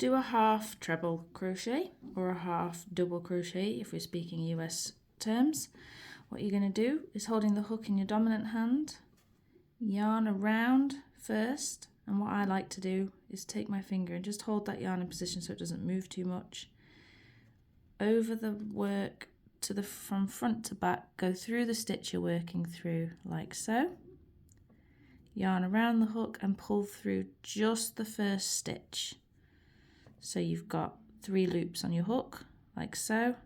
do a half treble crochet or a half double crochet if we're speaking US terms, what you're going to do is holding the hook in your dominant hand, yarn around first, and what I like to do is take my finger and just hold that yarn in position so it doesn't move too much. Over the work from front to back, go through the stitch you're working through like so. Yarn around the hook and pull through just the first stitch. So you've got 3 loops on your hook like so.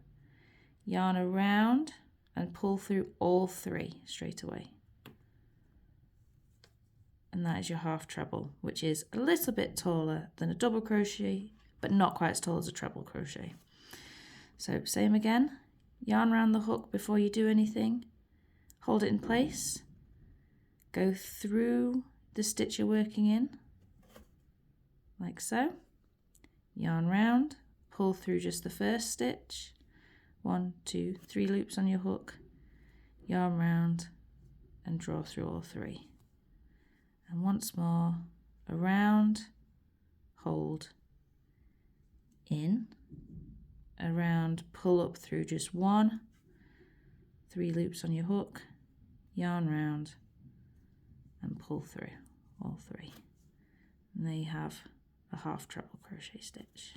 Yarn around and pull through all 3 straight away. And that is your half treble, which is a little bit taller than a double crochet, but not quite as tall as a treble crochet. So same again, yarn around the hook before you do anything, hold it in place, go through the stitch you're working in, like so, yarn round, pull through just the first stitch, 1, 2, 3 loops on your hook, yarn round and draw through all 3. And once more, around, hold, in, around, pull up through just 1, 3 loops on your hook, yarn round and pull through all 3. And there you have a half treble crochet stitch.